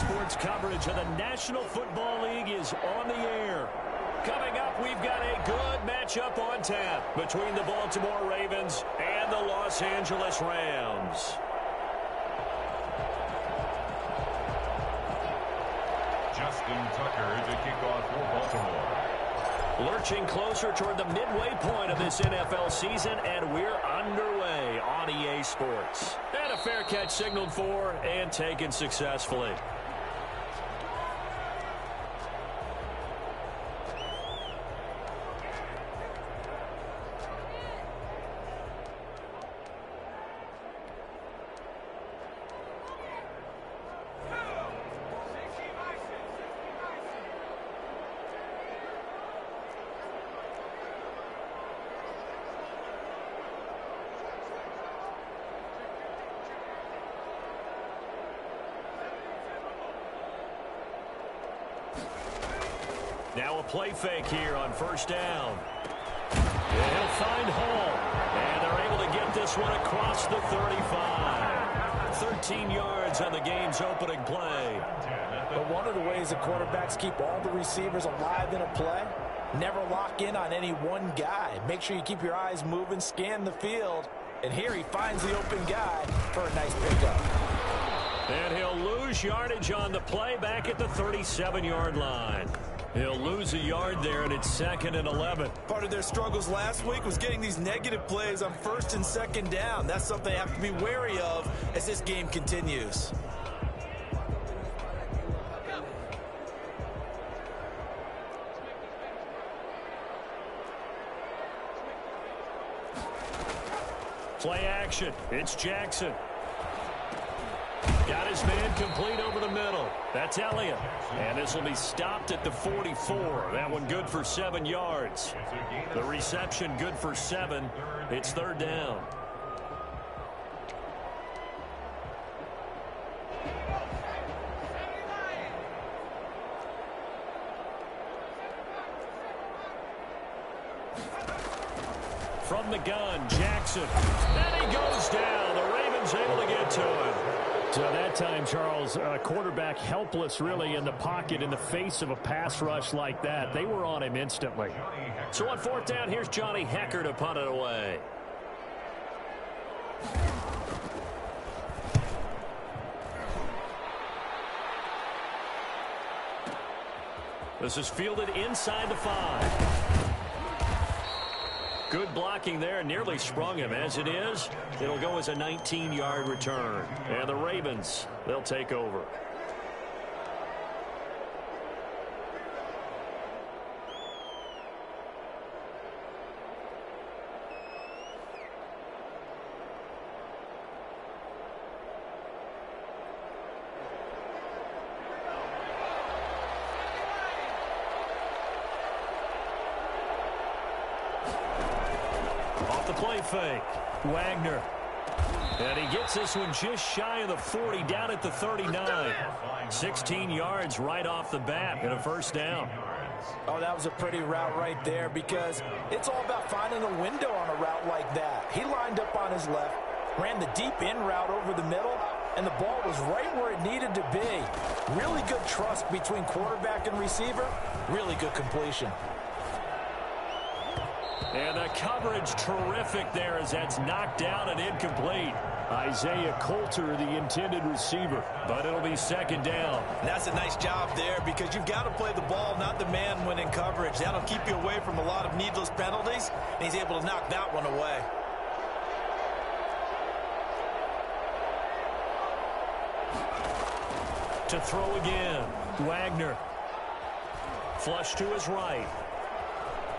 Sports coverage of the National Football League is on the air. Coming up, we've got a good matchup on tap between the Baltimore Ravens and the Los Angeles Rams. Justin Tucker to kick off for Baltimore. Lurching closer toward the midway point of this NFL season, and we're underway on EA Sports. And a fair catch signaled for and taken successfully. Now a play fake here on first down. And he'll find Hall. And they're able to get this one across the 35. 13 yards on the game's opening play. But one of the ways the quarterbacks keep all the receivers alive in a play, never lock in on any one guy. Make sure you keep your eyes moving, scan the field. And here he finds the open guy for a nice pickup. And he'll lose yardage on the play back at the 37-yard line. He'll lose a yard there, and it's 2nd and 11. Part of their struggles last week was getting these negative plays on 1st and 2nd down. That's something they have to be wary of as this game continues. Play action. It's Jackson. Got his man complete over the middle. That's Elliott. And this will be stopped at the 44. That one good for 7 yards. The reception good for 7. It's 3rd down. From the gun, Jackson. And he goes down. The Ravens able to get to him. So that time, Charles, quarterback helpless really in the pocket in the face of a pass rush like that. They were on him instantly. So on 4th down, here's Johnny Hekker to punt it away. This is fielded inside the 5. Good blocking there, nearly sprung him. As it is, it'll go as a 19-yard return. And the Ravens, they'll take over. Play fake. Wagner. And he gets this one just shy of the 40, down at the 39. 16 yards right off the bat and a 1st down. Oh, that was a pretty route right there because it's all about finding a window on a route like that. He lined up on his left, ran the deep in route over the middle, and the ball was right where it needed to be. Really good trust between quarterback and receiver. Really good completion. And the coverage terrific there as that's knocked down and incomplete. Isaiah Coulter, the intended receiver, but it'll be 2nd down. And that's a nice job there because you've got to play the ball, not the man when in coverage. That'll keep you away from a lot of needless penalties, and he's able to knock that one away. To throw again, Wagner. Flush to his right.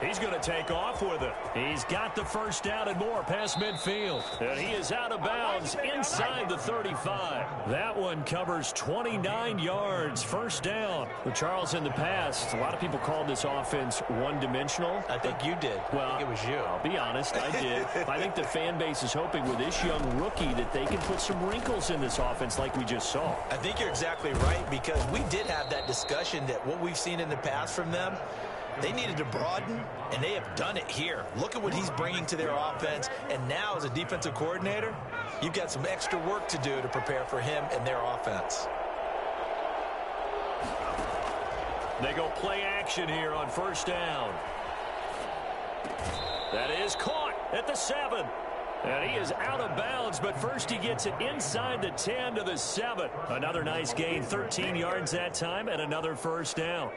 He's going to take off with it. He's got the 1st down and more past midfield. And he is out of bounds inside the 35. That one covers 29 yards. 1st down. With Charles in the past, a lot of people called this offense one-dimensional. I think you did. Well, I think it was you. I'll be honest, I did. I think the fan base is hoping with this young rookie that they can put some wrinkles in this offense like we just saw. I think you're exactly right because we did have that discussion that what we've seen in the past from them, they needed to broaden, and they have done it here. Look at what he's bringing to their offense, and now as a defensive coordinator, you've got some extra work to do to prepare for him and their offense. They go play action here on first down. That is caught at the 7. And he is out of bounds, but first he gets it inside the 10 to the 7. Another nice gain, 13 yards that time, and another first down.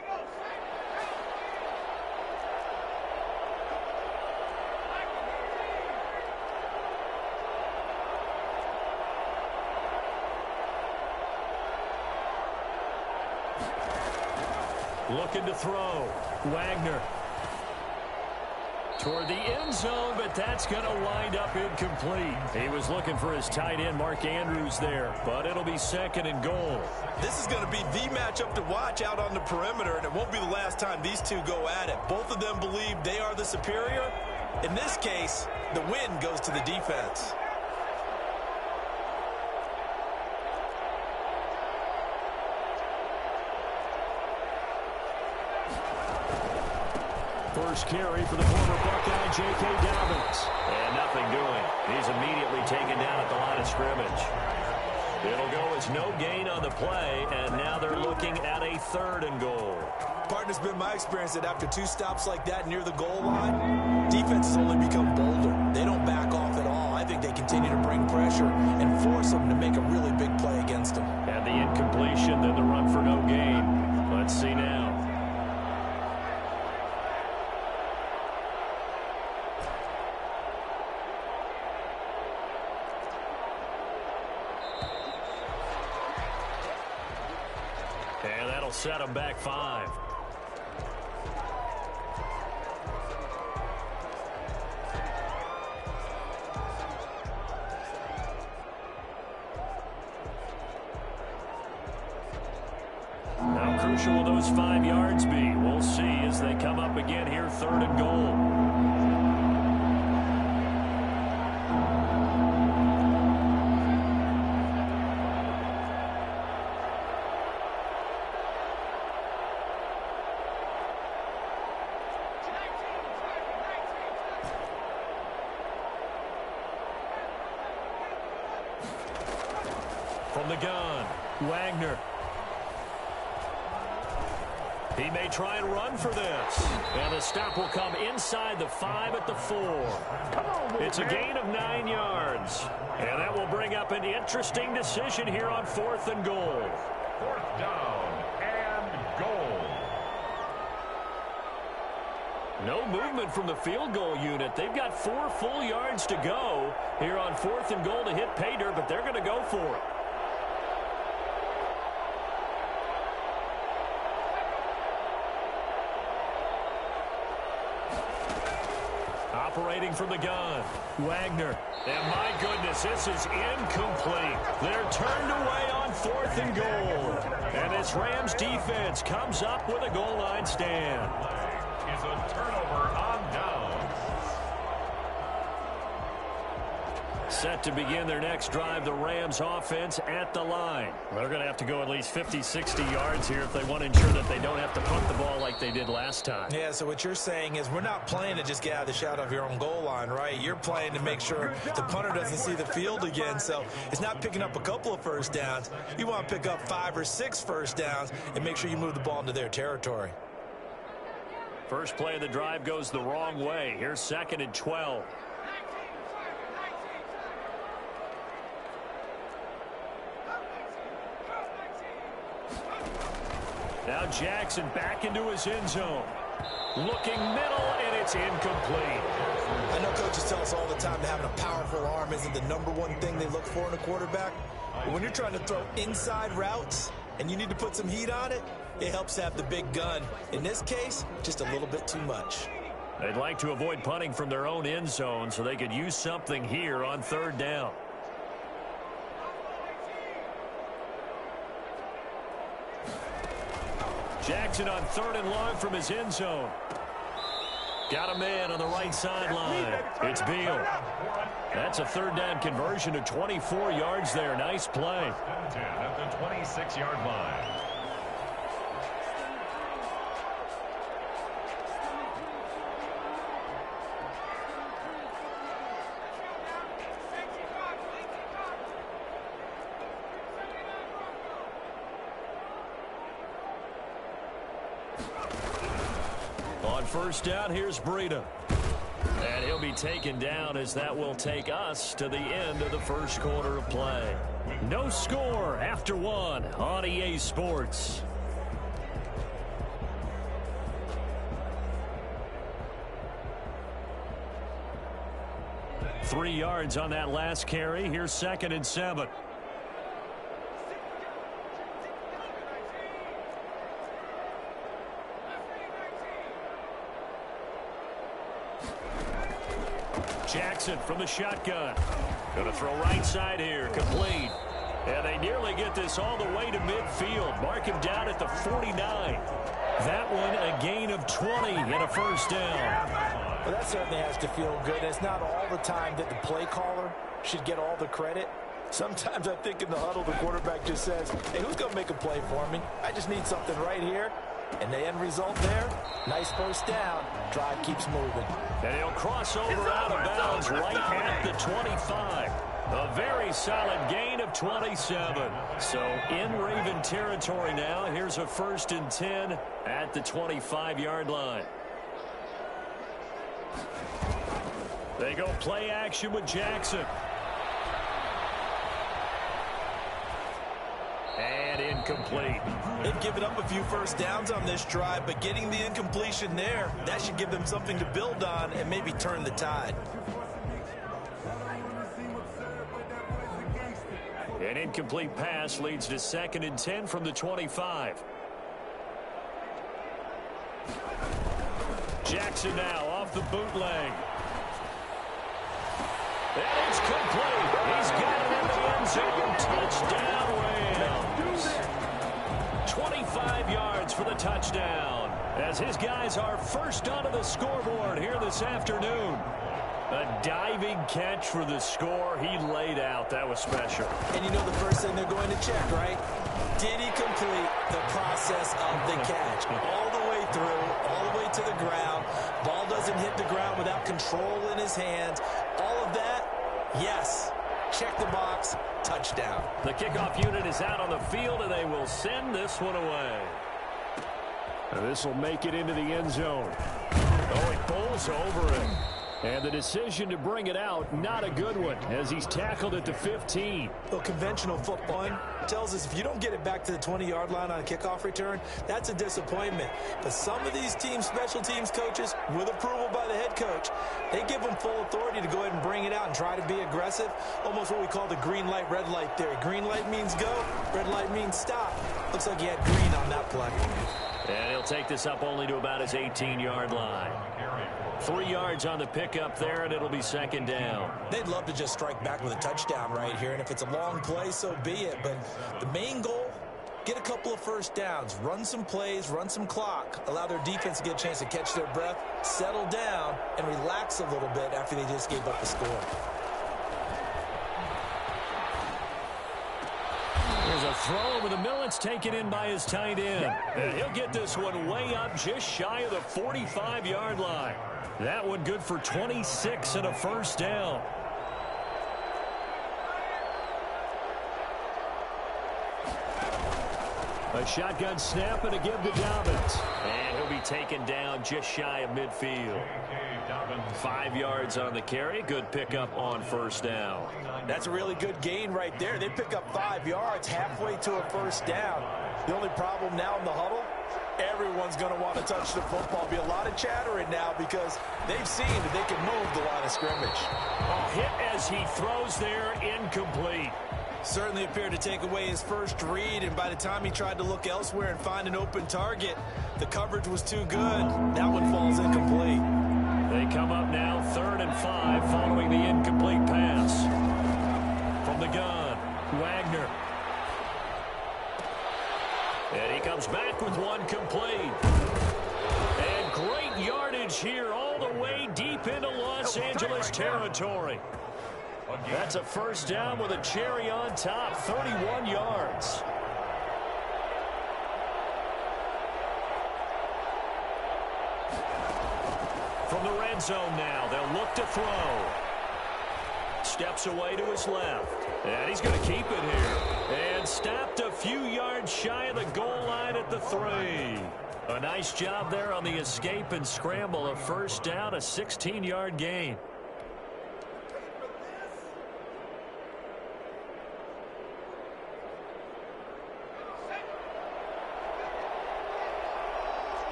Looking to throw. Wagner. Toward the end zone, but that's going to wind up incomplete. He was looking for his tight end, Mark Andrews, there, but it'll be 2nd and goal. This is going to be the matchup to watch out on the perimeter, and it won't be the last time these two go at it. Both of them believe they are the superior. In this case, the win goes to the defense. First carry for the former Buckeye, J.K. Dobbins. And nothing doing. He's immediately taken down at the line of scrimmage. It'll go as no gain on the play, and now they're looking at a 3rd and goal. Partner, it's been my experience that after 2 stops like that near the goal line, defenses only become bolder. They don't back off at all. I think they continue to bring pressure and force them to make a really big play against them. And the incompletion, then the run for no gain. Let's see now. And that'll set them back 5. How crucial will those 5 yards be? We'll see as they come up again here, 3rd and goal. From the gun, Wagner. He may try and run for this. And the stop will come inside the 5 at the 4. It's a gain of 9 yards. And that will bring up an interesting decision here on 4th and goal. 4th down and goal. No movement from the field goal unit. They've got 4 full yards to go here on 4th and goal to hit pay dirt, but they're going to go for it. Operating from the gun, Wagner. And my goodness, this is incomplete. They're turned away on 4th and goal. And this Rams defense comes up with a goal line stand. Is a turnover on downs. Set to begin their next drive, the Rams offense at the line. They're going to have to go at least 50, 60 yards here if they want to ensure that they don't have to punt the ball like they did last time. Yeah, so what you're saying is we're not playing to just get out of the shadow of your own goal line, right? You're playing to make sure the punter doesn't see the field again. So it's not picking up a couple of first downs. You want to pick up 5 or 6 first downs and make sure you move the ball into their territory. First play of the drive goes the wrong way. Here's 2nd and 12. Now Jackson back into his end zone. Looking middle, and it's incomplete. I know coaches tell us all the time that having a powerful arm isn't the #1 thing they look for in a quarterback. But when you're trying to throw inside routes and you need to put some heat on it, it helps to have the big gun. In this case, just a little bit too much. They'd like to avoid punting from their own end zone so they could use something here on 3rd down. Jackson on 3rd and long from his end zone. Got a man on the right sideline. It's Beal. That's a 3rd down conversion to 24 yards there. Nice play. 10 at the 26-yard line. first down. Here's Breida. And he'll be taken down as that will take us to the end of the first quarter of play. No score after one on EA Sports. Three yards on that last carry. Here's 2nd and 7. Jackson from the shotgun. Going to throw right side here. Complete. And they nearly get this all the way to midfield. Mark him down at the 49. That one a gain of 20 and a first down. Well, that certainly has to feel good. It's not all the time that the play caller should get all the credit. Sometimes I think in the huddle the quarterback just says, hey, who's going to make a play for me? I just need something right here. And the end result there, nice first down. Drive keeps moving. And he'll cross over out of bounds right at the 25. A very solid gain of 27. So in Raven territory now. Here's a 1st and 10 at the 25-yard line. They go play action with Jackson. And incomplete. They've given up a few first downs on this drive, but getting the incompletion there, that should give them something to build on and maybe turn the tide. An incomplete pass leads to 2nd and 10 from the 25. Jackson now off the bootleg. And it's complete. He's got it in the end zone. Touchdown, Rams. 25 yards for the touchdown. As his guys are first onto the scoreboard here this afternoon. A diving catch for the score. He laid out. That was special. And you know the first thing they're going to check, right? Did he complete the process of the catch? All the way through, all the way to the ground. Ball doesn't hit the ground without control in his hands. All of that, yes. Check the box. Touchdown. The kickoff unit is out on the field, and they will send this one away. This will make it into the end zone. Oh, he pulls over it. And the decision to bring it out, not a good one, as he's tackled at the 15. Well, conventional football tells us if you don't get it back to the 20-yard line on a kickoff return, that's a disappointment. But some of these teams, special teams coaches, with approval by the head coach, they give them full authority to go ahead and bring it out and try to be aggressive. Almost what we call the green light, red light theory. Green light means go, red light means stop. Looks like he had green on that play. And he'll take this up only to about his 18-yard line. 3 yards on the pickup there, and it'll be 2nd down. They'd love to just strike back with a touchdown right here, and if it's a long play, so be it. But the main goal, get a couple of first downs, run some plays, run some clock, allow their defense to get a chance to catch their breath, settle down, and relax a little bit after they just gave up the score. There's a throw over the middle. It's taken in by his tight end. And he'll get this one way up just shy of the 45-yard line. That one good for 26 and a first down. A shotgun snap and a give to Dobbins. And he'll be taken down just shy of midfield. 5 yards on the carry. Good pickup on first down. That's a really good gain right there. They pick up 5 yards halfway to a first down. The only problem now in the huddle, everyone's going to want to touch the football. Be a lot of chattering now because they've seen that they can move the line of scrimmage. A hit as he throws there, incomplete. Certainly appeared to take away his first read, and by the time he tried to look elsewhere and find an open target, the coverage was too good. That one falls incomplete. They come up now 3rd and 5 following the incomplete pass. From the gun, Wagner. And he comes back with one complete. And great yardage here all the way deep into Los Angeles territory. That's a first down with a cherry on top, 31 yards. From the red zone now, they'll look to throw. Steps away to his left. And he's going to keep it here. And stopped a few yards shy of the goal line at the 3. A nice job there on the escape and scramble. A first down, a 16-yard gain.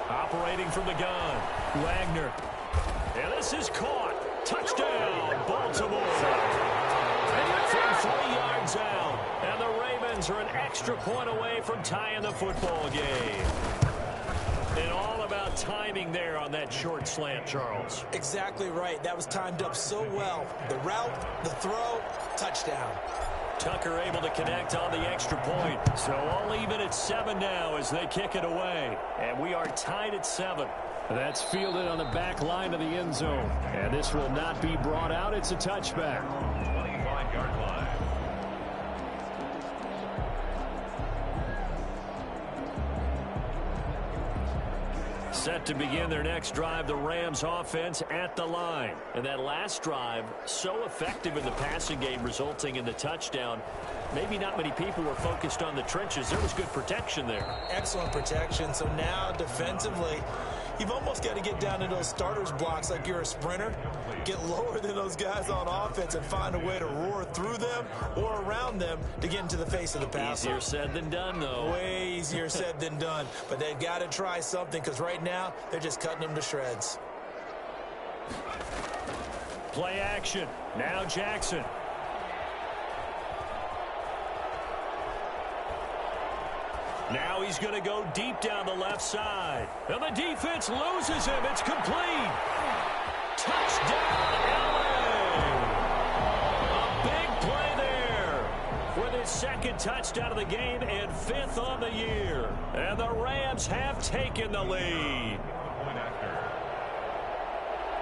Operating from the gun, Wagner. And this is caught. Touchdown, Baltimore. From 3 yards out. And the Ravens are an extra point away from tying the football game. And all about timing there on that short slant, Charles. Exactly right. That was timed up so well. The route, the throw, touchdown. Tucker able to connect on the extra point. So all even at 7 now as they kick it away. And we are tied at 7. That's fielded on the back line of the end zone. And this will not be brought out. It's a touchback. 25-yard line. Set to begin their next drive, the Rams offense at the line. And that last drive, so effective in the passing game, resulting in the touchdown. Maybe not many people were focused on the trenches. There was good protection there. Excellent protection. So now defensively, you've almost got to get down to those starters blocks like you're a sprinter. Get lower than those guys on offense and find a way to roar through them or around them to get into the face of the passer. Easier said than done, though. Way easier said than done. But they've got to try something because right now they're just cutting them to shreds. Play action. Now Jackson. Now he's going to go deep down the left side. And the defense loses him. It's complete. Touchdown, LA. A big play there with his second touchdown of the game and 5th on the year. And the Rams have taken the lead.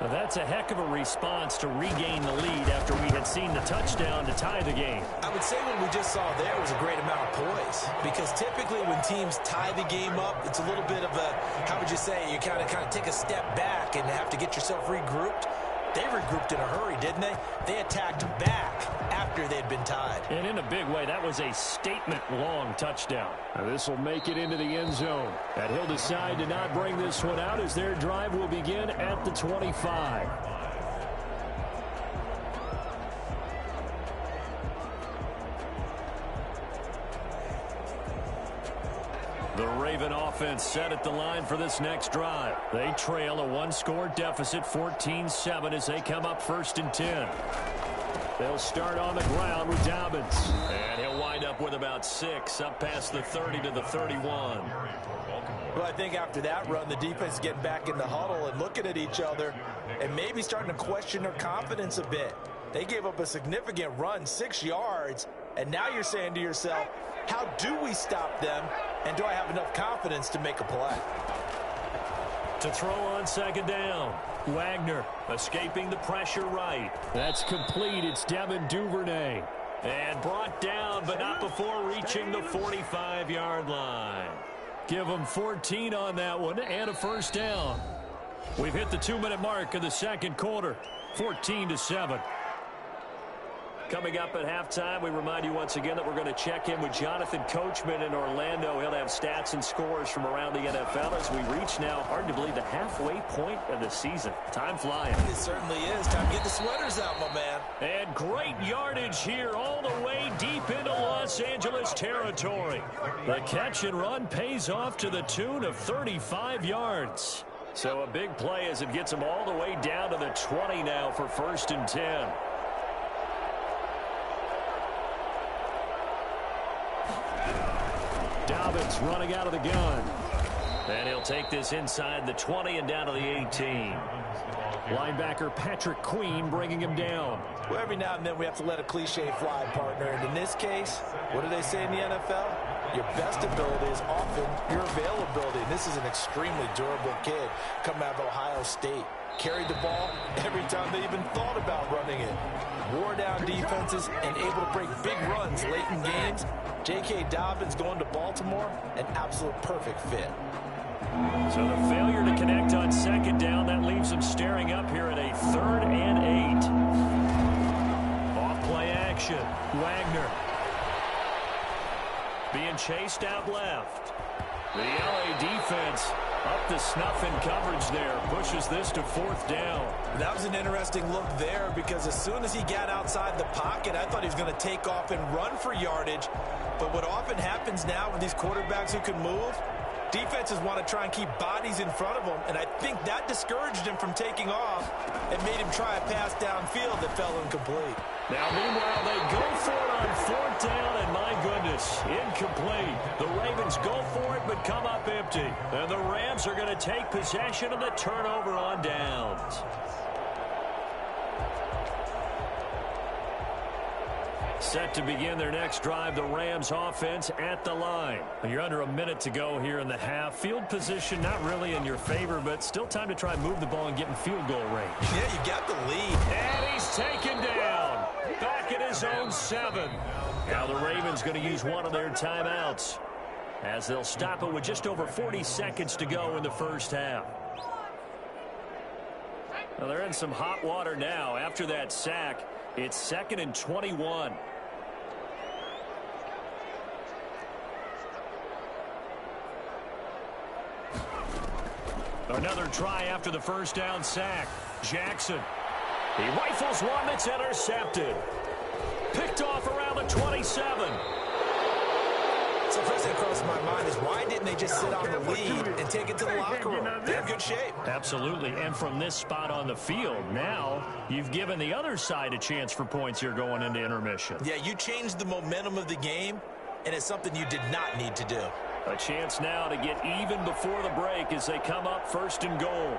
Well, that's a heck of a response to regain the lead after we had seen the touchdown to tie the game. I would say what we just saw there was a great amount of poise, because typically when teams tie the game up, it's a little bit of a, how would you say, you kind of take a step back and have to get yourself regrouped. They regrouped in a hurry, didn't they? They attacked back after they'd been tied. And in a big way, that was a statement-long touchdown. Now this will make it into the end zone. And he'll decide to not bring this one out as their drive will begin at the 25. The Raven offense set at the line for this next drive. They trail a 1-score deficit, 14-7, as they come up 1st and 10. They'll start on the ground with Dobbins. And he'll wind up with about 6, up past the 30 to the 31. Well, I think after that run, the defense is getting back in the huddle and looking at each other and maybe starting to question their confidence a bit. They gave up a significant run, 6 yards, and now you're saying to yourself, how do we stop them, and do I have enough confidence to make a play? To throw on 2nd down, Wagner escaping the pressure right. That's complete. It's Devin Duvernay. And brought down, but not before reaching the 45-yard line. Give them 14 on that one and a 1st down. We've hit the 2-minute mark of the 2nd quarter, 14-7. Coming up at halftime, we remind you once again that we're going to check in with Jonathan Coachman in Orlando. He'll have stats and scores from around the NFL as we reach now, hard to believe, the halfway point of the season. Time flying. It certainly is. Time to get the sweaters out, my man. And great yardage here all the way deep into Los Angeles territory. The catch and run pays off to the tune of 35 yards. So a big play as it gets them all the way down to the 20 now for 1st and 10. Dobbins running out of the gun. And he'll take this inside the 20 and down to the 18. Linebacker Patrick Queen bringing him down. Well, every now and then we have to let a cliche fly, partner. And in this case, what do they say in the NFL? Your best ability is often your availability. And this is an extremely durable kid coming out of Ohio State. Carried the ball every time they even thought about running it. Wore down defenses and able to break big runs late in games. J.K. Dobbins going to Baltimore, an absolute perfect fit. So the failure to connect on 2nd down, that leaves them staring up here at a 3rd and 8. Off play action, Wagner. being chased out left. The LA defense up to snuff in coverage there. Pushes this to 4th down. That was an interesting look there because as soon as he got outside the pocket, I thought he was going to take off and run for yardage. But what often happens now with these quarterbacks who can move, defenses want to try and keep bodies in front of them, and I think that discouraged him from taking off and made him try a pass downfield that fell incomplete. Now, meanwhile, they go for it on 4th down, and my goodness, incomplete. The Ravens go for it, but come up empty. And the Rams are going to take possession of the turnover on downs. Set to begin their next drive, the Rams offense at the line. You're under a minute to go here in the half. Field position not really in your favor, but still time to try and move the ball and get in field goal range. Yeah, you got the lead. And he's taken down. Back at his own 7. Now the Ravens going to use one of their timeouts as they'll stop it with just over 40 seconds to go in the first half. Well, they're in some hot water now. After that sack, it's 2nd and 21. Another try after the first down sack. Jackson. He rifles one that's intercepted. Picked off around the 27. So first thing that crosses my mind is why didn't they just sit on the lead and take it to the locker room? They're in good shape. Absolutely. And from this spot on the field, now you've given the other side a chance for points here going into intermission. Yeah, you changed the momentum of the game, and it's something you did not need to do. A chance now to get even before the break as they come up 1st and goal.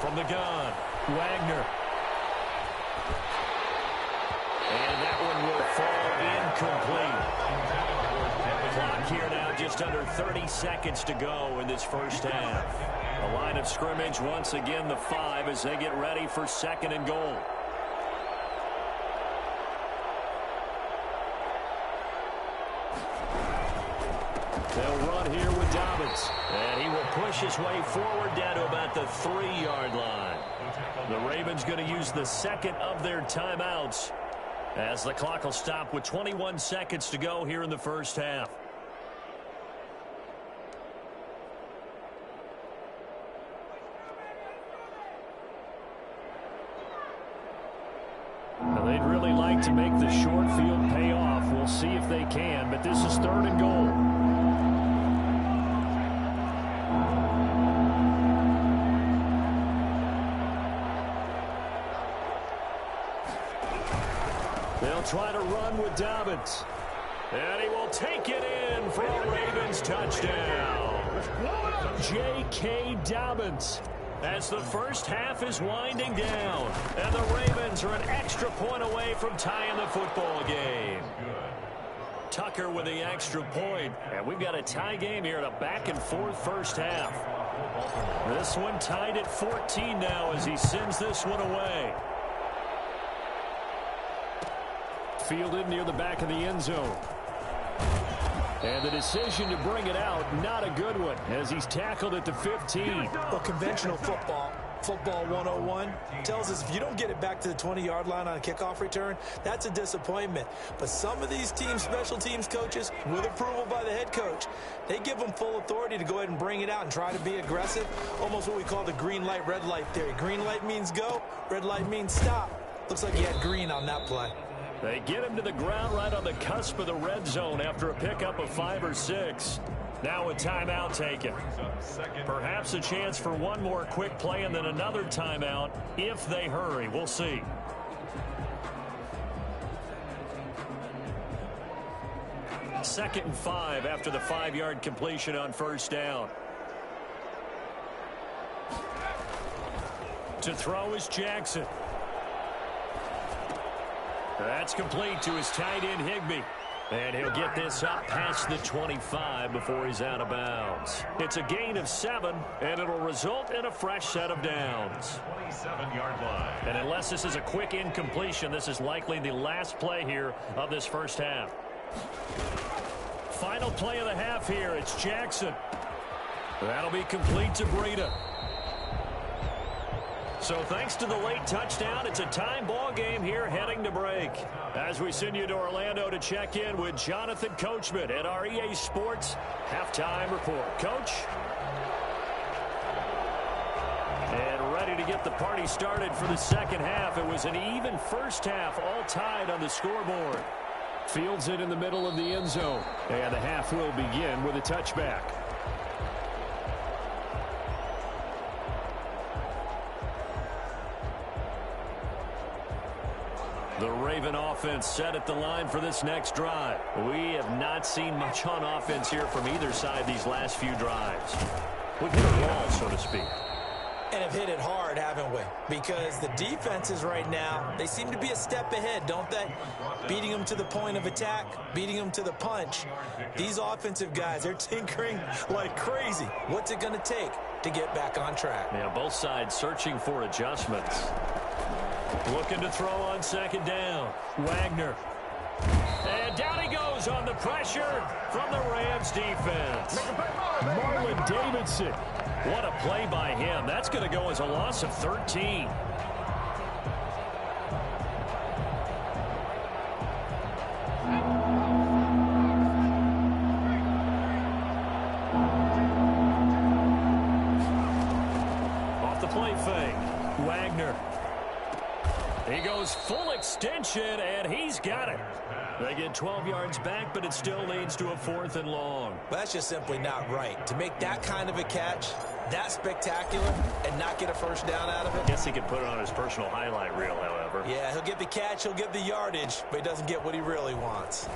From the gun, Wagner. And that one will fall incomplete. Clock here now just under 30 seconds to go in this first half. The line of scrimmage once again the 5 as they get ready for 2nd and goal. They'll run here with Dobbins. And he will push his way forward down to about the 3-yard line. The Ravens going to use the 2nd of their timeouts as the clock will stop with 21 seconds to go here in the first half. Now, they'd really like to make the short field pay off. We'll see if they can, but this is 3rd and goal. They'll try to run with Dobbins. And he will take it in for a Ravens touchdown. J.K. Dobbins as the first half is winding down. And the Ravens are an extra point away from tying the football game. Tucker with the extra point. And we've got a tie game here in a back-and-forth first half. This one tied at 14 now as he sends this one away. Fielded near the back of the end zone. And the decision to bring it out, not a good one, as he's tackled at the 15. Well, conventional football 101, tells us if you don't get it back to the 20-yard line on a kickoff return, that's a disappointment. But some of these teams, special teams coaches, with approval by the head coach, they give them full authority to go ahead and bring it out and try to be aggressive, almost what we call the green light, red light theory. Green light means go, red light means stop. Looks like he had green on that play. They get him to the ground right on the cusp of the red zone after a pickup of 5 or 6. Now a timeout taken. Perhaps a chance for one more quick play and then another timeout if they hurry. We'll see. Second and 5 after the 5-yard completion on first down. To throw is Jackson. That's complete to his tight end, Higbee. And he'll get this up past the 25 before he's out of bounds. It's a gain of 7, and it'll result in a fresh set of downs. 27-yard line. And unless this is a quick incompletion, this is likely the last play here of this first half. Final play of the half here. It's Jackson. That'll be complete to Breida. So thanks to the late touchdown, it's a time ball game here heading to break. As we send you to Orlando to check in with Jonathan Coachman at our EA Sports Halftime Report. Coach? And ready to get the party started for the second half. It was an even first half, all tied on the scoreboard. Fields it in the middle of the end zone. And the half will begin with a touchback. The Raven offense set at the line for this next drive. We have not seen much on offense here from either side these last few drives. We've hit a wall, so to speak. And have hit it hard, haven't we? Because the defenses right now, they seem to be a step ahead, don't they? Beating them to the point of attack, beating them to the punch. These offensive guys, they're tinkering like crazy. What's it going to take to get back on track? Yeah, both sides searching for adjustments. Looking to throw on second down. Wagner. And down he goes on the pressure from the Rams defense. Marlon Davidson. What a play by him. That's going to go as a loss of 13. Off the play fake. Wagner. He goes full extension, and he's got it. They get 12 yards back, but it still leads to a 4th and long. Well, that's just simply not right. To make that kind of a catch, that spectacular, and not get a first down out of it. I guess he could put it on his personal highlight reel, however. Yeah, he'll get the catch, he'll get the yardage, but he doesn't get what he really wants.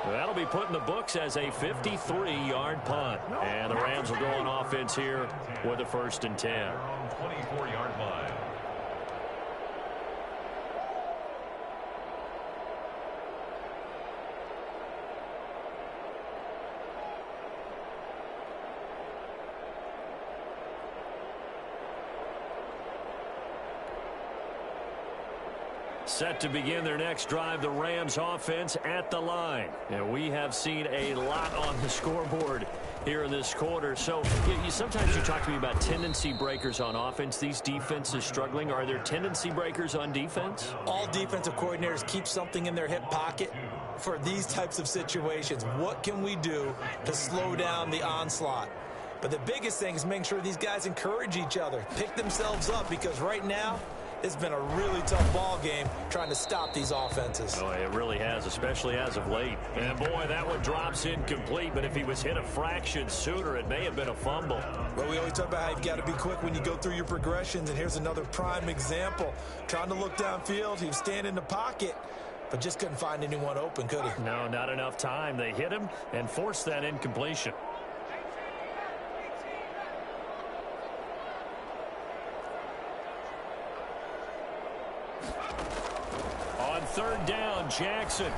That'll be put in the books as a 53-yard punt. And the Rams will go on offense here with a 1st and 10. 24-yard line. Set to begin their next drive, the Rams offense at the line. And we have seen a lot on the scoreboard here in this quarter. So sometimes you talk to me about tendency breakers on offense. These defenses struggling. Are there tendency breakers on defense? All defensive coordinators keep something in their hip pocket for these types of situations. What can we do to slow down the onslaught? But the biggest thing is making sure these guys encourage each other, pick themselves up, because right now, it's been a really tough ball game trying to stop these offenses. Oh, it really has, especially as of late. And, boy, that one drops incomplete, but if he was hit a fraction sooner, it may have been a fumble. Well, we always talk about how you've got to be quick when you go through your progressions, and here's another prime example. Trying to look downfield, he was standing in the pocket, but just couldn't find anyone open, could he? No, not enough time. They hit him and forced that incompletion. On 3rd down, Jackson.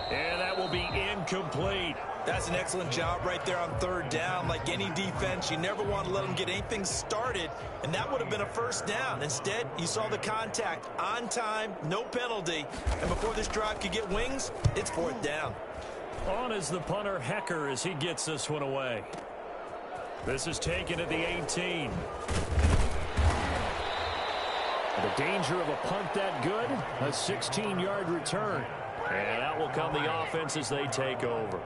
And that will be incomplete. That's an excellent job right there on 3rd down. Like any defense, you never want to let them get anything started, and that would have been a 1st down. Instead, you saw the contact on time, no penalty, and before this drive could get wings, it's 4th down. On is the punter, Hecker, as he gets this one away. This is taken at the 18. The danger of a punt that good, a 16-yard return. And out will come the offense as they take over.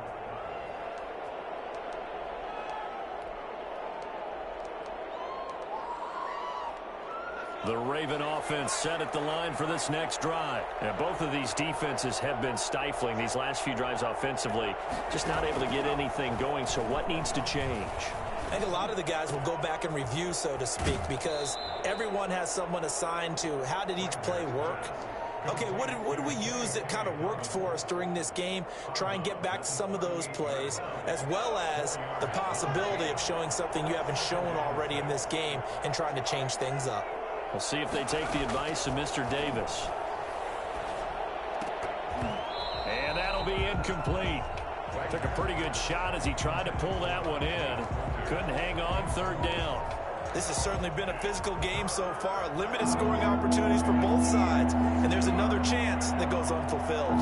The Raven offense set at the line for this next drive. And both of these defenses have been stifling these last few drives offensively. Just not able to get anything going, so what needs to change? I think a lot of the guys will go back and review, so to speak, because everyone has someone assigned to how did each play work. Okay, what did we use that kind of worked for us during this game? Try and get back to some of those plays, as well as the possibility of showing something you haven't shown already in this game and trying to change things up. We'll see if they take the advice of Mr. Davis. And that'll be incomplete. Took a pretty good shot as he tried to pull that one in. Couldn't hang on 3rd down. This has certainly been a physical game so far. Limited scoring opportunities for both sides. And there's another chance that goes unfulfilled.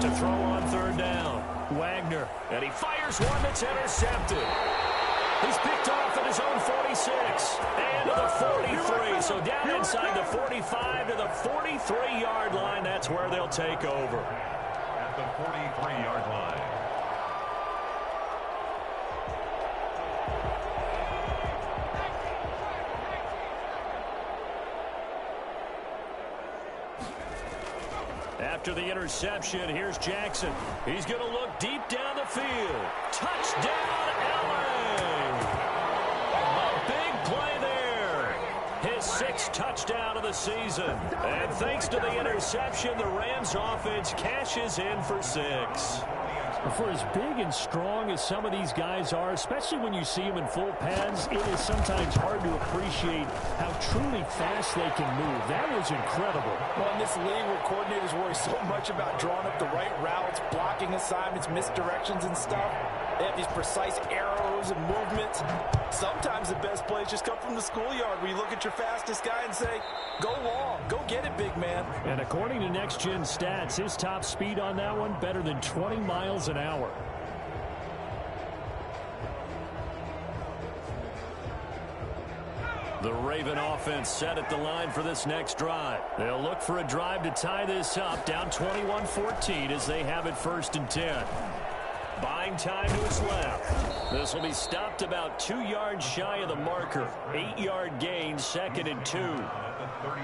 To throw on third down. Wagner, and he fires one that's intercepted. He's picked off at his own 46 and to the 43. So down inside the 45 to the 43-yard line. That's where they'll take over. At the 43-yard line. After the interception, here's Jackson. He's going to look deep down the field. Touchdown, LA! A big play there. His sixth touchdown of the season. And thanks to the interception, the Rams offense cashes in for 6. For as big and strong as some of these guys are, especially when you see them in full pads, it is sometimes hard to appreciate how truly fast they can move. That was incredible. Well, in this league where coordinators worry so much about drawing up the right routes, blocking assignments, misdirections and stuff, they have these precise arrows and movements. Sometimes the best plays just come from the schoolyard where you look at your fastest guy and say, go long, go get it, big man. And according to Next Gen Stats, his top speed on that one, better than 20 miles an hour. The Raven offense set at the line for this next drive. They'll look for a drive to tie this up, down 21-14 as they have it 1st and 10. Buying time to his left. This will be stopped about 2 yards shy of the marker. 8-yard gain, 2nd and 2.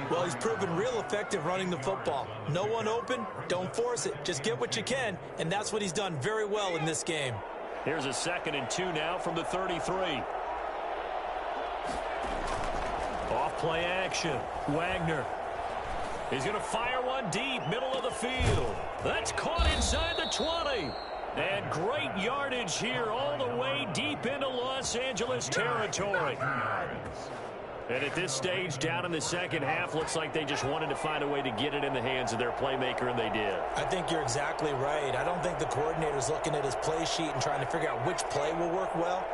Well, he's proven real effective running the football. No one open, don't force it. Just get what you can, and that's what he's done very well in this game. Here's a 2nd and 2 now from the 33. Off play action. Wagner. He's going to fire one deep, middle of the field. That's caught inside the 20. And great yardage here all the way deep into Los Angeles territory. And at this stage, down in the second half, looks like they just wanted to find a way to get it in the hands of their playmaker, and they did. I think you're exactly right. I don't think the coordinator's looking at his play sheet and trying to figure out which play will work well.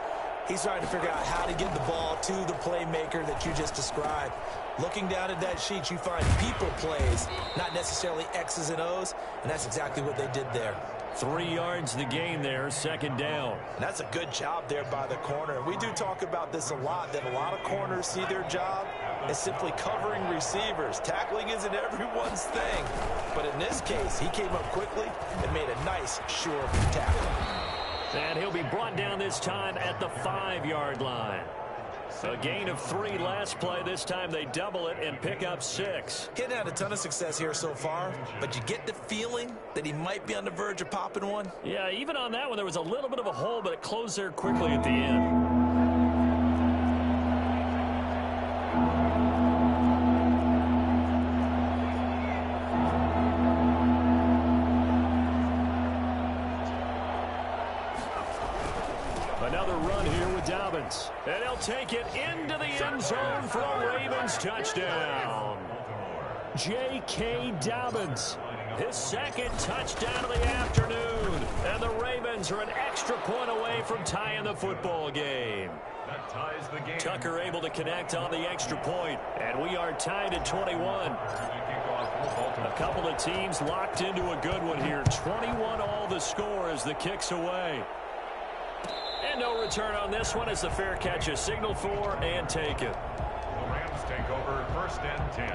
He's trying to figure out how to get the ball to the playmaker that you just described. Looking down at that sheet, you find people plays, not necessarily X's and O's, and that's exactly what they did there. 3 yards the gain there, 2nd down. And that's a good job there by the corner. We do talk about this a lot, that a lot of corners see their job as simply covering receivers. Tackling isn't everyone's thing. But in this case, he came up quickly and made a nice, sure tackle. And he'll be brought down this time at the 5-yard line. A gain of 3 last play. This time they double it and pick up 6. He hadn't had a ton of success here so far, but you get the feeling that he might be on the verge of popping one. Yeah, even on that one, there was a little bit of a hole, but it closed there quickly at the end. Another run here with Dobbins. And he'll take it into the end zone for a Ravens touchdown. J.K. Dobbins, his 2nd touchdown of the afternoon. And the Ravens are an extra point away from tying the football game. That ties the game. Tucker able to connect on the extra point. And we are tied at 21. A couple of teams locked into a good one here. 21 all the score as the kick's away. And no return on this one as the fair catch is signaled for and taken. The Rams take over 1st and 10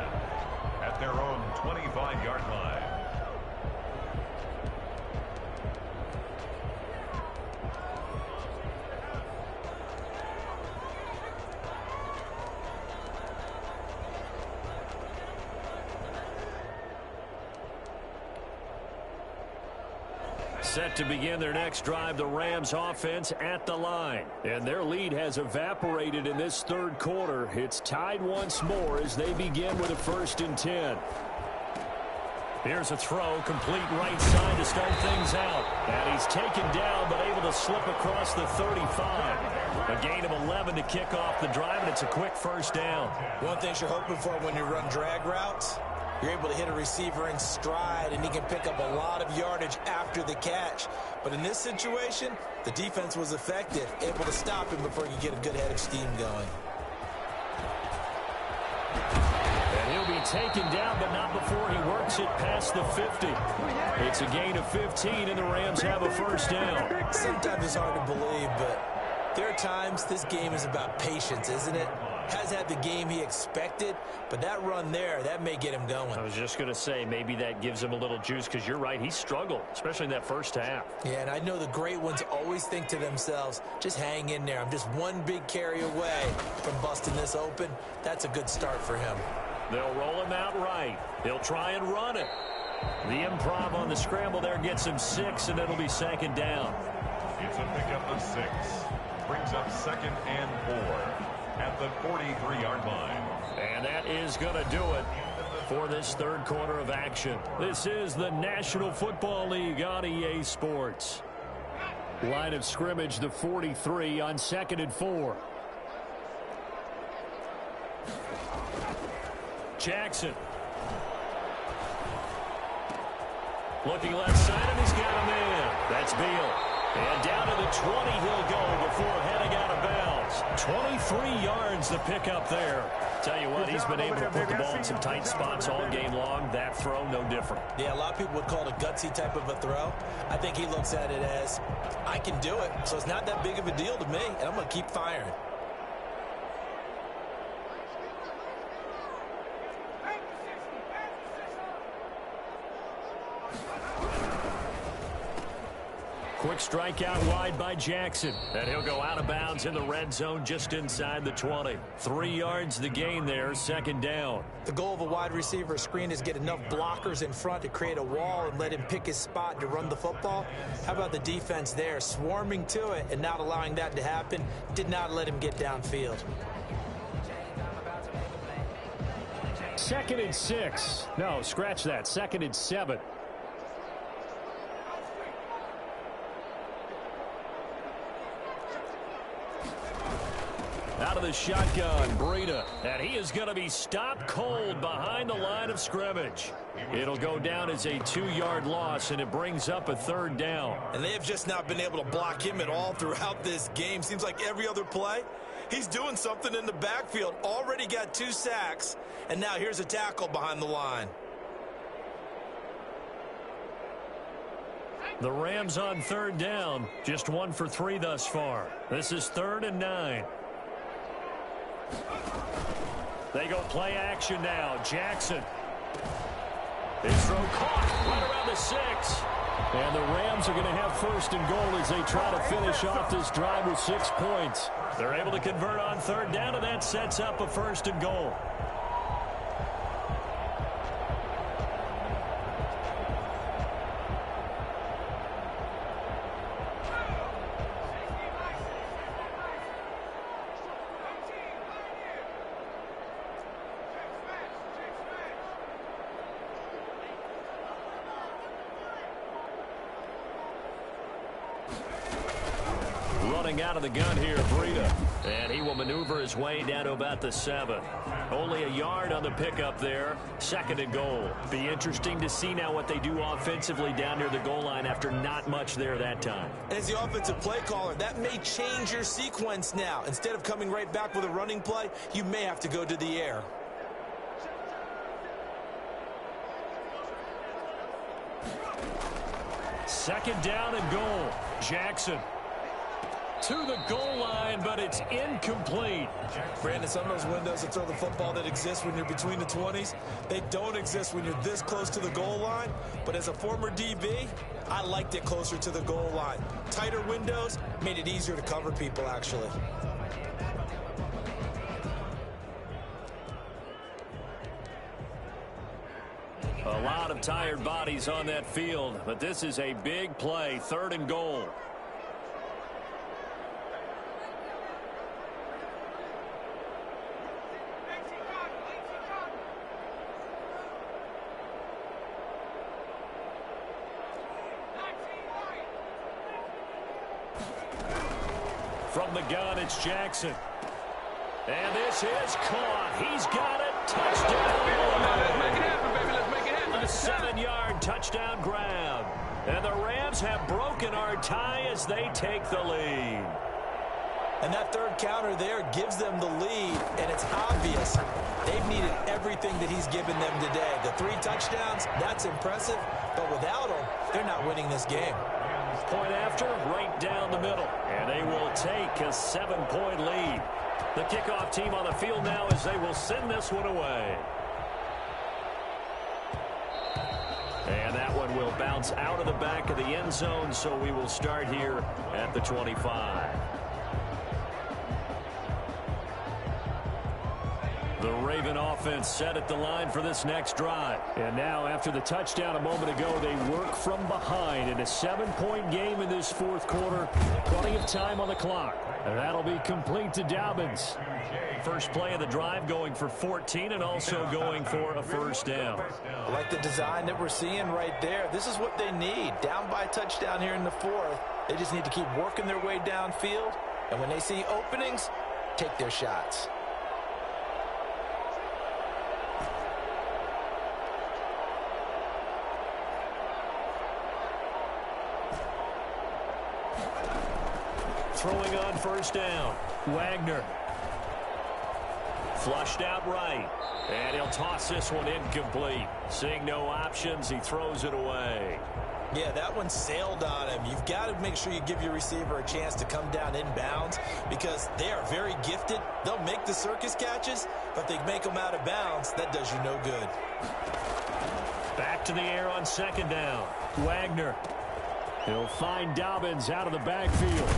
at their own 25-yard line. Set to begin their next drive, the Rams offense at the line. And their lead has evaporated in this 3rd quarter. It's tied once more as they begin with a 1st and 10. Here's a throw, complete right side to start things out. And he's taken down but able to slip across the 35. A gain of 11 to kick off the drive, and it's a quick 1st down. One thing you're hoping for when you run drag routes, you're able to hit a receiver in stride, and he can pick up a lot of yardage after the catch. But in this situation, the defense was effective, able to stop him before you get a good head of steam going. And he'll be taken down, but not before he works it past the 50. It's a gain of 15, and the Rams have a first down. Sometimes it's hard to believe, but there are times this game is about patience, isn't it? Has had the game he expected, but that run there, that may get him going. I was just going to say, maybe that gives him a little juice, because you're right, he struggled, especially in that first half. Yeah, and I know the great ones always think to themselves, just hang in there. I'm just one big carry away from busting this open. That's a good start for him. They'll roll him out right. They'll try and run it. The improv on the scramble there gets him 6, and it'll be second down. It's a pickup of 6. Brings up 2nd and 4 at the 43-yard line. And that is going to do it for this third quarter of action. This is the National Football League on EA Sports. Line of scrimmage, the 43 on 2nd and 4. Jackson. Looking left side, and he's got a man. That's Beal. And down to the 20 he'll go before heading out of bounds. 23 yards to pick up there. Tell you what, he's been able to put the ball in some tight spots all game long. That throw, no different. Yeah, a lot of people would call it a gutsy type of a throw. I think he looks at it as, I can do it, so it's not that big of a deal to me, and I'm going to keep firing. Quick strike out wide by Jackson. And he'll go out of bounds in the red zone just inside the 20. 3 yards the gain there, second down. The goal of a wide receiver screen is get enough blockers in front to create a wall and let him pick his spot to run the football. How about the defense there, swarming to it and not allowing that to happen? Did not let him get downfield. 2nd and 6. No, scratch that. 2nd and 7. Out of the shotgun, Breida. And he is going to be stopped cold behind the line of scrimmage. It'll go down as a 2-yard loss, and it brings up a third down. And they have just not been able to block him at all throughout this game. Seems like every other play, he's doing something in the backfield. Already got 2 sacks, and now here's a tackle behind the line. The Rams on third down, just 1 for 3 thus far. This is 3rd and 9. They go play action now. Jackson. His throw caught right around the 6. And the Rams are going to have 1st and goal as they try to finish off this drive with 6 points. They're able to convert on third down, and that sets up a 1st and goal. Running out of the gun here, Breida. And he will maneuver his way down to about the 7. Only a yard on the pickup there. 2nd and goal. Be interesting to see now what they do offensively down near the goal line after not much there that time. And as the offensive play caller, that may change your sequence now. Instead of coming right back with a running play, you may have to go to the air. Second down and goal. Jackson to the goal line, but it's incomplete. Brandon, some of those windows that throw the football that exist when you're between the 20s, they don't exist when you're this close to the goal line. But as a former DB, I liked it closer to the goal line. Tighter windows made it easier to cover people, actually. A lot of tired bodies on that field, but this is a big play. 3rd and goal. From the gun, it's Jackson. And this is caught. He's got it. Touchdown. Let's make it happen, baby. Let's make it happen. A 7-yard touchdown grab. And the Rams have broken our tie as they take the lead. And that third counter there gives them the lead, and it's obvious they've needed everything that he's given them today. The 3 touchdowns, that's impressive, but without him, they're not winning this game. Point after, right down the middle. And they will take a 7-point lead. The kickoff team on the field now as they will send this one away. And that one will bounce out of the back of the end zone, so we will start here at the 25. The Raven offense set at the line for this next drive. And now, after the touchdown a moment ago, they work from behind in a 7-point game in this fourth quarter. Plenty of time on the clock. And that'll be complete to Dobbins. First play of the drive going for 14 and also going for a first down. I like the design that we're seeing right there. This is what they need. Down by a touchdown here in the fourth. They just need to keep working their way downfield. And when they see openings, take their shots. Throwing on first down, Wagner. Flushed out right. And he'll toss this one incomplete. Seeing no options, he throws it away. Yeah, that one sailed on him. You've got to make sure you give your receiver a chance to come down inbounds because they are very gifted. They'll make the circus catches, but they make them out of bounds. That does you no good. Back to the air on second down. Wagner. He'll find Dobbins out of the backfield.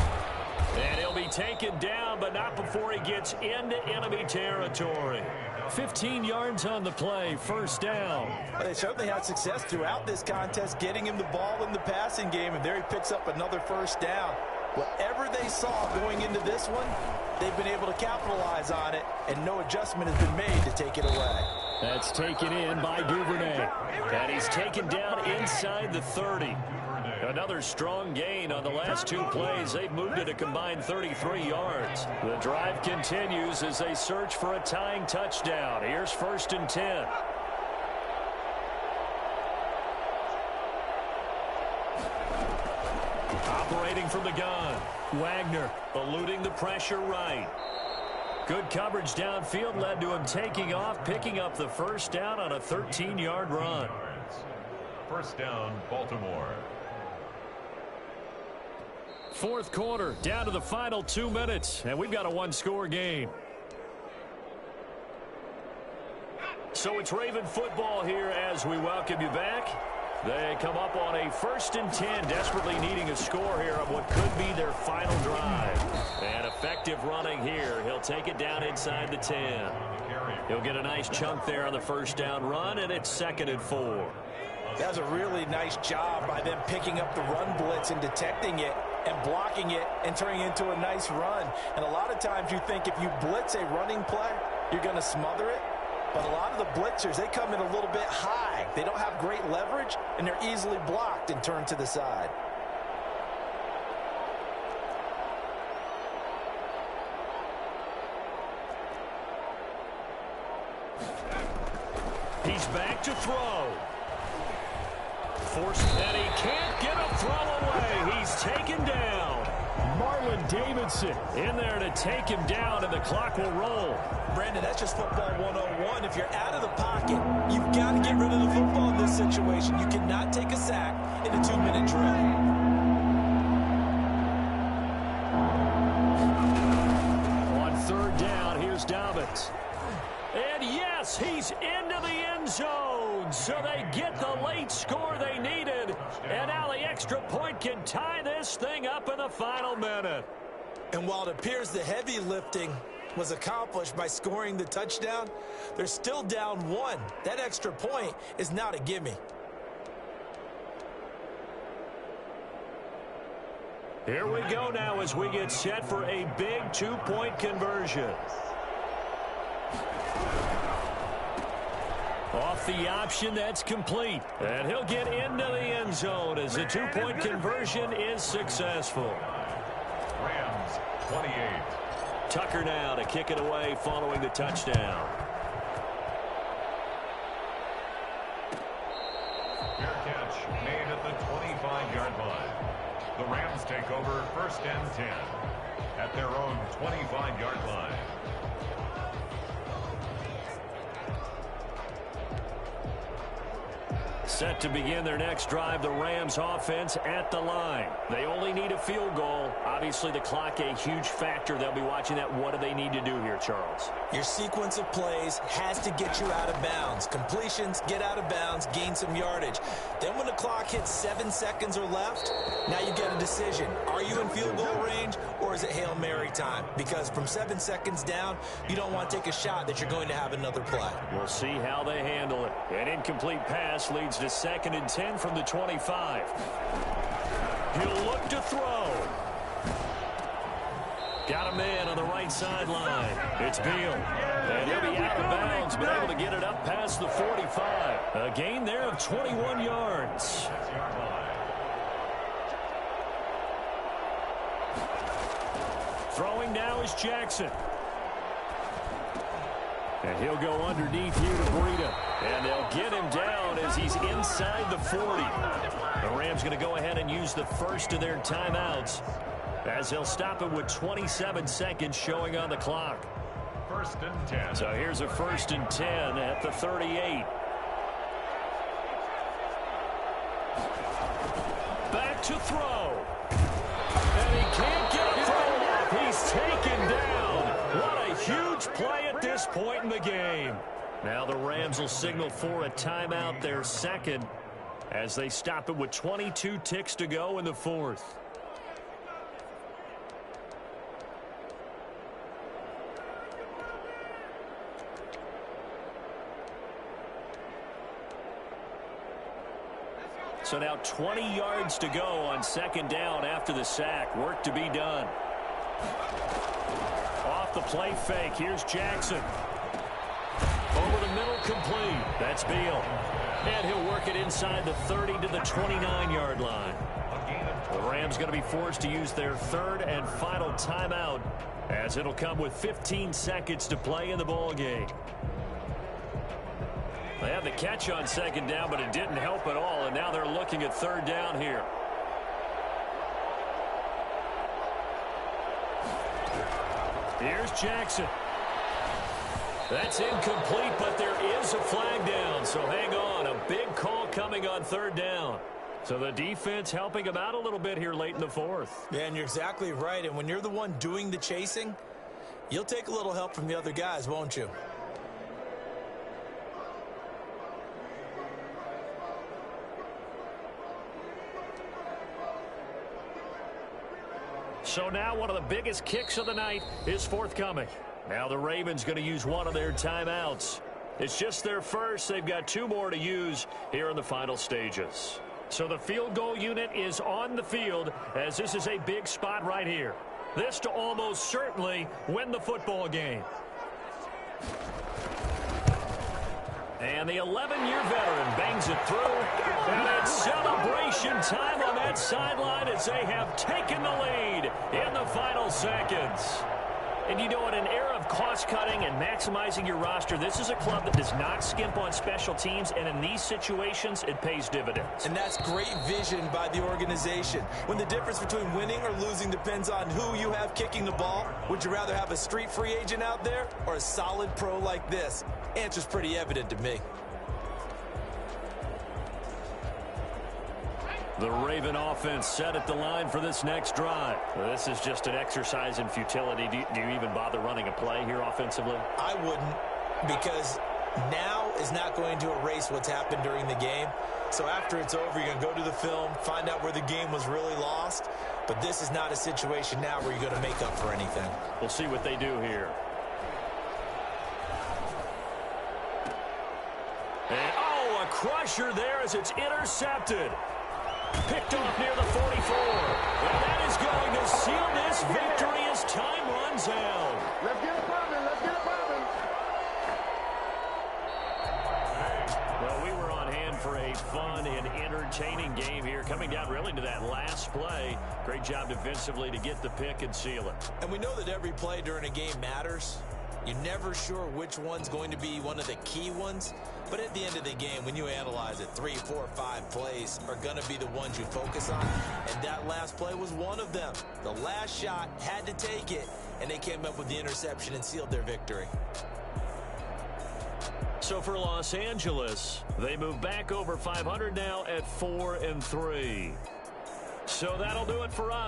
And he'll be taken down, but not before he gets into enemy territory. 15 yards on the play, first down. They certainly had success throughout this contest, getting him the ball in the passing game, and there he picks up another first down. Whatever they saw going into this one, they've been able to capitalize on it, and no adjustment has been made to take it away. That's taken in by Duvernay. And he's taken down inside the 30. Another strong gain on the last 2 plays. They've moved it a combined 33 yards. The drive continues as they search for a tying touchdown. Here's first and 10. Operating from the gun. Wagner eluding the pressure right. Good coverage downfield led to him taking off, picking up the first down on a 13-yard run. First down, Baltimore. Fourth quarter, down to the final 2 minutes, and we've got a one-score game. So it's Raven football here as we welcome you back. They come up on a first and 10, desperately needing a score here on what could be their final drive. And effective running here. He'll take it down inside the 10. He'll get a nice chunk there on the first down run, and it's 2nd and 4. That was a really nice job by them picking up the run blitz and detecting it and blocking it and turning it into a nice run. And a lot of times you think if you blitz a running play, you're going to smother it. But a lot of the blitzers, they come in a little bit high. They don't have great leverage, and they're easily blocked and turned to the side. He's back to throw. And he can't get a throw away. He's taken down. Marlon Davidson in there to take him down, and the clock will roll. Brandon, that's just football 101. If you're out of the pocket, you've got to get rid of the football in this situation. You cannot take a sack in a 2-minute drill. On third down, here's Dobbins. And yes, he's into the end zone. So they get the late score they needed. And now the extra point can tie this thing up in the final minute. And while it appears the heavy lifting was accomplished by scoring the touchdown, they're still down 1. That extra point is not a gimme. Here we go now as we get set for a big 2-point conversion. Off the option, that's complete. And he'll get into the end zone as the 2-point conversion is successful. Rams, 28. Tucker now to kick it away following the touchdown. Fair catch made at the 25-yard line. The Rams take over first and 10. at their own 25-yard line. Set to begin their next drive, the Rams offense at the line. They only need a field goal. Obviously, the clock a huge factor. They'll be watching that. What do they need to do here, Charles? Your sequence of plays has to get you out of bounds. Completions, get out of bounds, gain some yardage. Then when the clock hits 7 seconds or left, now you get a decision. Are you in field goal range or is it Hail Mary time? Because from 7 seconds down, you don't want to take a shot that you're going to have another play. We'll see how they handle it. An incomplete pass leads to 2nd and 10 from the 25. He'll look to throw. Got a man on the right sideline. It's Beal. And he'll be out of bounds, but able to get it up past the 45. A gain there of 21 yards. Throwing now is Jackson. And he'll go underneath here to Breida. And they'll get him down as he's inside the 40. The Rams going to go ahead and use the first of their timeouts as they'll stop it with 27 seconds showing on the clock. 1st and 10. So here's a 1st and 10 at the 38. Back to throw. And he can't get a throw off. He's taken down. What a huge play at this point in the game. Now the Rams will signal for a timeout, their second, as they stop it with 22 ticks to go in the 4th. So now 20 yards to go on 2nd down after the sack. Work to be done. Off the play fake. Here's Jackson. Over the middle, complete. That's Beal. And he'll work it inside the 30 to the 29-yard line. The Rams going to be forced to use their 3rd and final timeout, as it'll come with 15 seconds to play in the ball game. They had the catch on 2nd down, but it didn't help at all, and now they're looking at 3rd down here. Here's Jackson. That's incomplete, but there is a flag down, so hang on. A big call coming on 3rd down. So the defense helping him out a little bit here late in the 4th. Yeah, and you're exactly right. And when you're the one doing the chasing, you'll take a little help from the other guys, won't you? So now one of the biggest kicks of the night is forthcoming. Now the Ravens going to use one of their timeouts. It's just their first. They've got 2 more to use here in the final stages. So the field goal unit is on the field, as this is a big spot right here. This to almost certainly win the football game. And the 11-year veteran bangs it through. And it's celebration time on that sideline as they have taken the lead in the final seconds. And you know, in an era of cost-cutting and maximizing your roster, this is a club that does not skimp on special teams, and in these situations, it pays dividends. And that's great vision by the organization. When the difference between winning or losing depends on who you have kicking the ball, would you rather have a street free agent out there or a solid pro like this? Answer's pretty evident to me. The Raven offense set at the line for this next drive. Well, this is just an exercise in futility. Do you even bother running a play here offensively? I wouldn't, because now is not going to erase what's happened during the game. So after it's over, you're going to go to the film, find out where the game was really lost. But this is not a situation now where you're going to make up for anything. We'll see what they do here. And, oh, a crusher there as it's intercepted. Picked off near the 44. And that is going to seal this victory as time runs out. Let's get it poppin'. Let's get it poppin'. Well, we were on hand for a fun and entertaining game here, coming down really to that last play. Great job defensively to get the pick and seal it. And we know that every play during a game matters. You're never sure which one's going to be one of the key ones. But at the end of the game, when you analyze it, 3, 4, 5 plays are going to be the ones you focus on. And that last play was one of them. The last shot had to take it, and they came up with the interception and sealed their victory. So for Los Angeles, they move back over 500 now at 4-3. So that'll do it for us.